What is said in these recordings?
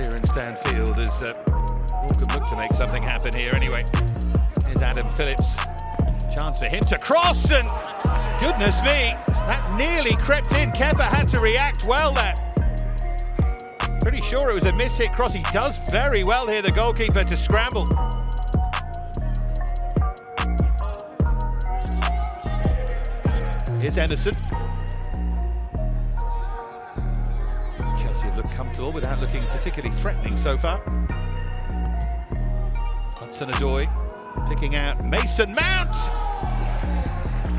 here in Stanfield as Morecambe look to make something happen here anyway. Here's Adam Phillips. Chance for him to cross, and goodness me, that nearly crept in. Kepa had to react well there. Pretty sure it was a miss-hit cross. He does very well here, the goalkeeper, to scramble. Here's Emerson. Chelsea have looked comfortable without looking particularly threatening so far. Hudson-Odoi picking out Mason Mount.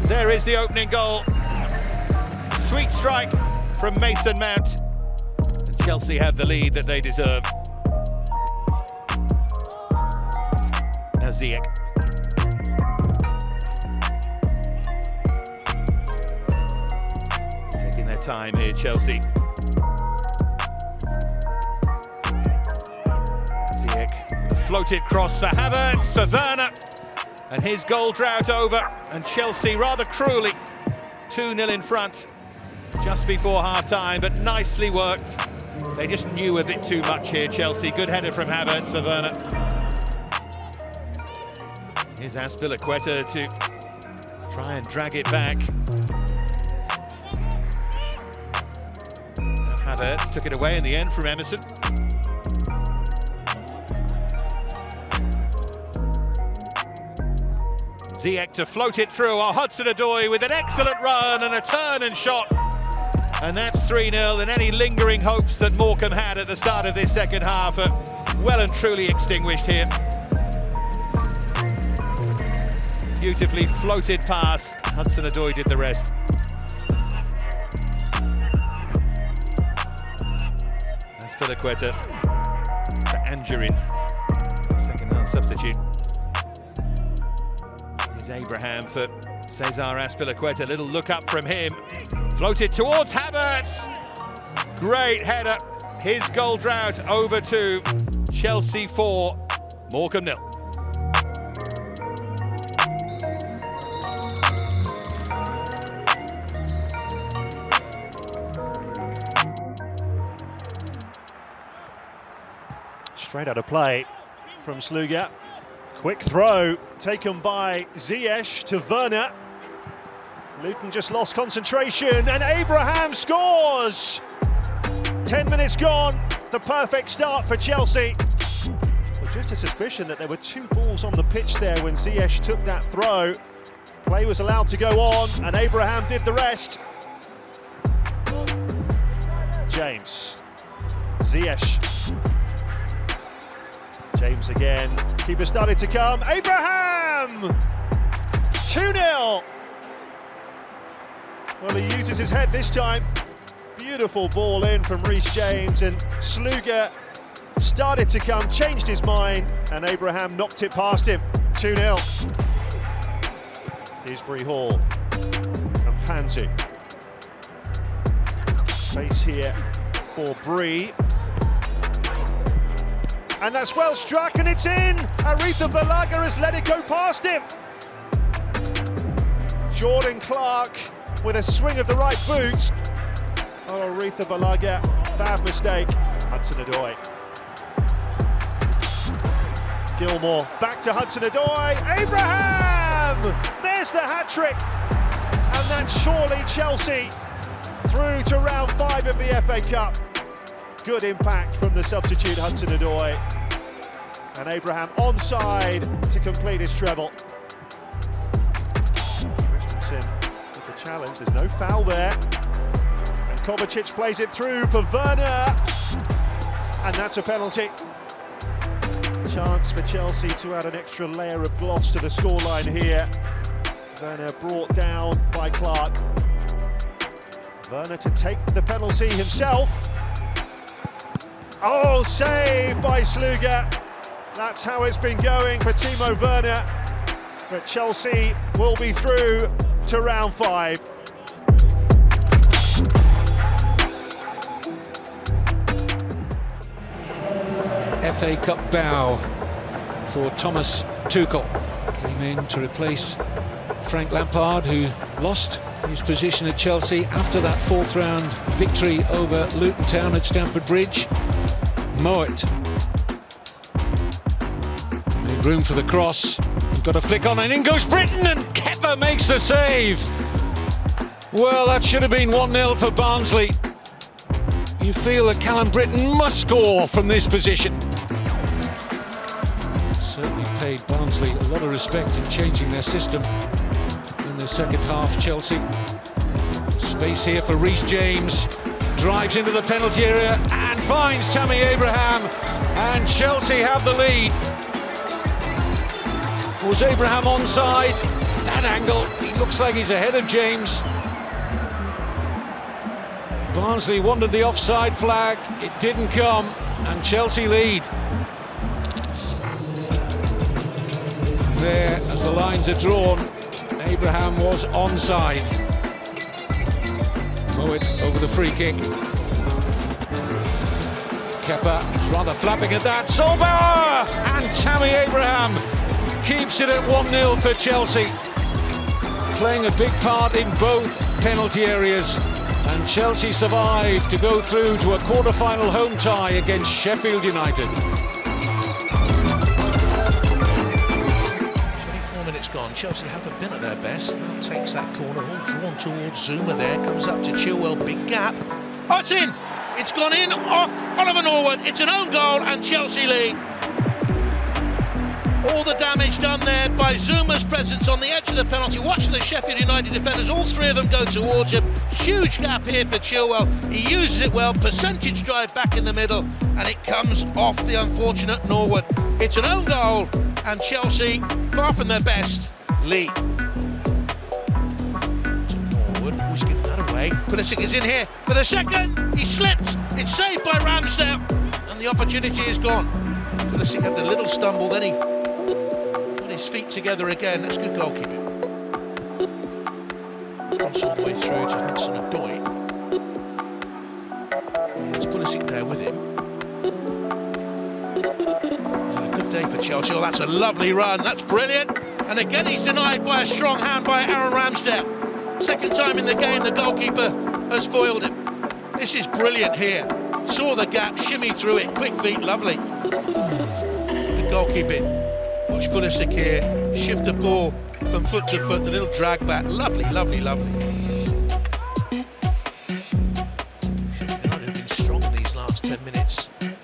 There is the opening goal. Sweet strike from Mason Mount. And Chelsea have the lead that they deserve. Now Ziyech. Taking their time here, Chelsea. Ziyech, the floated cross for Havertz, for Werner. And his goal drought over, and Chelsea rather cruelly 2-0 in front just before half-time, but nicely worked. They just knew a bit too much here, Chelsea. Good header from Havertz for Werner. Here's Azpilicueta to try and drag it back. Havertz took it away in the end from Emerson. Ziyech to float it through. Hudson-Odoi with an excellent run and a turn and shot. And that's 3-0, and any lingering hopes that Morecambe had at the start of this second half are well and truly extinguished here. Beautifully floated pass. Hudson-Odoi did the rest. Azpilicueta for Angerin, second half substitute. Abraham for Cesar Azpilicueta. Little look up from him. Floated towards Havertz. Great header. His goal drought over 2. Chelsea 4, Morecambe 0. Straight out of play from Sluga. Quick throw taken by Ziyech to Werner. Luton just lost concentration, and Abraham scores! 10 minutes gone, the perfect start for Chelsea. Well, just a suspicion that there were 2 balls on the pitch there when Ziyech took that throw. Play was allowed to go on, and Abraham did the rest. James. Ziyech. James again, keeper started to come, Abraham! 2-0! Well, he uses his head this time. Beautiful ball in from Reece James, and Sluga started to come, changed his mind, and Abraham knocked it past him. 2-0. Dewsbury Hall and Panzu. Space here for Bree. And that's well struck, and it's in! Aretha Balaga has let it go past him. Jordan Clark with a swing of the right boot. Oh, Aretha Balaga, bad mistake. Hudson-Odoi. Gilmore, back to Hudson-Odoi. Abraham! There's the hat-trick. And that's surely Chelsea through to round 5 of the FA Cup. Good impact from the substitute Hudson-Odoi. And Abraham onside to complete his treble. Christensen with the challenge, there's no foul there. And Kovacic plays it through for Werner. And that's a penalty. Chance for Chelsea to add an extra layer of gloss to the scoreline here. Werner brought down by Clark. Werner to take the penalty himself. Oh, saved by Sluga. That's how it's been going for Timo Werner. But Chelsea will be through to round 5. FA Cup bow for Thomas Tuchel. Came in to replace Frank Lampard, who lost his position at Chelsea after that 4th round victory over Luton Town at Stamford Bridge. Mowat. Made room for the cross. Got a flick on and in goes Britton and Kepa makes the save. Well, that should have been 1-0 for Barnsley. You feel that Callum Britton must score from this position. Certainly paid Barnsley a lot of respect in changing their system in the second half. Chelsea. Space here for Reece James. Drives into the penalty area and finds Tammy Abraham. And Chelsea have the lead. Was Abraham onside? That angle, he looks like he's ahead of James. Barnsley wanted the offside flag, it didn't come, and Chelsea lead. There, as the lines are drawn, Abraham was onside. Mowat over the free kick. Kepa rather flapping at that. Solbauer! And Tammy Abraham keeps it at 1-0 for Chelsea. Playing a big part in both penalty areas. And Chelsea survived to go through to a quarter-final home tie against Sheffield United. 24 minutes gone. Chelsea haven't been at their best. Now takes that corner, all drawn towards Zuma there. Comes up to Chilwell, big gap. Oh, it's in! It's gone in off Oliver Norwood. It's an own goal and Chelsea lead. All the damage done there by Zuma's presence on the edge of the penalty. Watch the Sheffield United defenders, all three of them go towards him. Huge gap here for Chilwell. He uses it well, percentage drive back in the middle, and it comes off the unfortunate Norwood. It's an own goal, and Chelsea, far from their best, lead. To Norwood, who's giving that away. Pulisic is in here for the second. He slipped. It's saved by Ramsdale, and the opportunity is gone. Pulisic had a little stumble, then he his feet together again. That's good goalkeeping. Cross all the way through to Hudson-Odoi. It's Pulisic there with him. It's a good day for Chelsea. Oh, that's a lovely run. That's brilliant. And again, he's denied by a strong hand by Aaron Ramsdale. Second time in the game, the goalkeeper has foiled him. This is brilliant here. Saw the gap, shimmy through it. Quick feet, lovely. Good goalkeeping. Watch Pulisic here, shift the ball from foot to foot, the little drag back, lovely, lovely, lovely. Sheffield United have been strong in these last 10 minutes. Here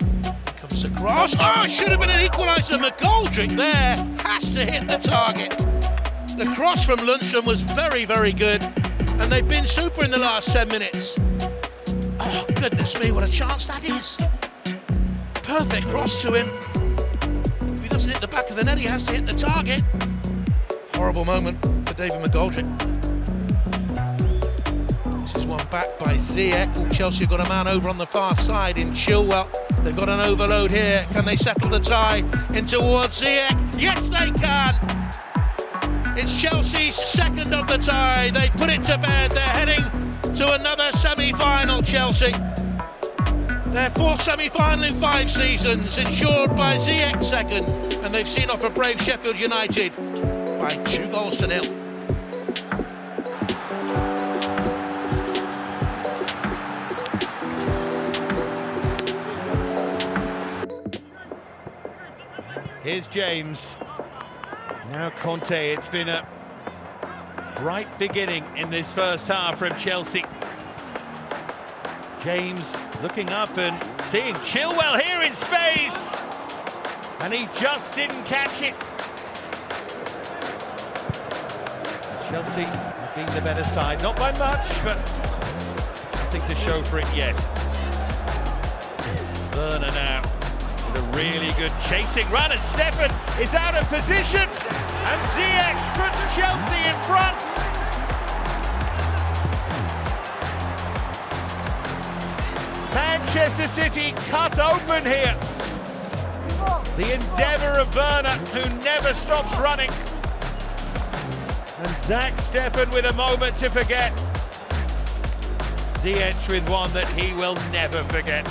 comes the cross, oh, should have been an equaliser. McGoldrick there, has to hit the target. The cross from Lundstram was very, very good, and they've been super in the last 10 minutes. Oh, goodness me, what a chance that is. Perfect cross to him. Doesn't hit the back of the net, he has to hit the target. Horrible moment for David McGoldrick. This is one back by Ziyech. Oh, Chelsea have got a man over on the far side in Chilwell. They've got an overload here. Can they settle the tie in towards Ziyech? Yes, they can. It's Chelsea's second of the tie. They put it to bed. They're heading to another semi-final, Chelsea. Their fourth semi-final in 5 seasons, ensured by Ziyech second, and they've seen off a brave Sheffield United by 2-0. Here's James. Now Conte. It's been a bright beginning in this first half from Chelsea. James looking up and seeing Chilwell here in space, and he just didn't catch it. Chelsea have been the better side, not by much, but nothing to show for it yet. Werner now with a really good chasing run, and Stefan is out of position, and Ziyech puts Chelsea in front. Manchester City cut open here. The endeavour of Werner, who never stops running. And Zach Stefan with a moment to forget. Ziyech with one that he will never forget.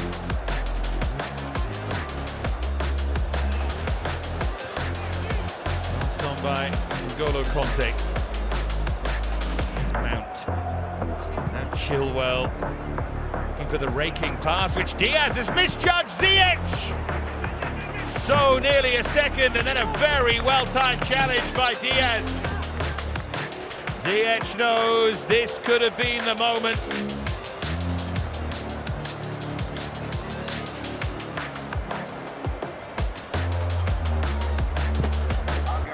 Passed on by N'Golo Conte. It's Mount. And Chilwell. For the raking pass, which Diaz has misjudged. Ziyech So nearly a second, and then a very well-timed challenge by Diaz. Ziyech knows this could have been the moment.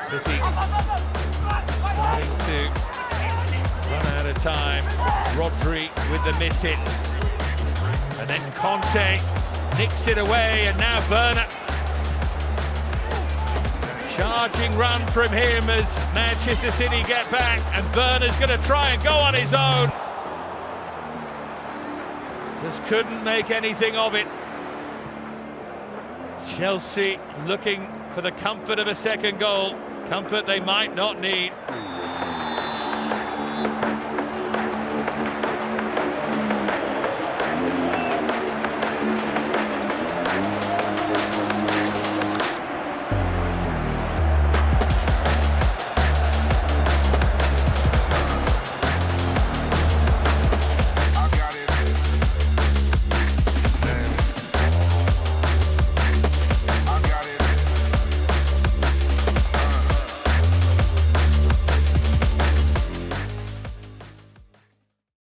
City starting to run out of time. Rodri with the miss hit. And then Conte nicks it away, and now Werner. Charging run from him as Manchester City get back, and Werner's going to try and go on his own. Just couldn't make anything of it. Chelsea looking for the comfort of a second goal. Comfort they might not need.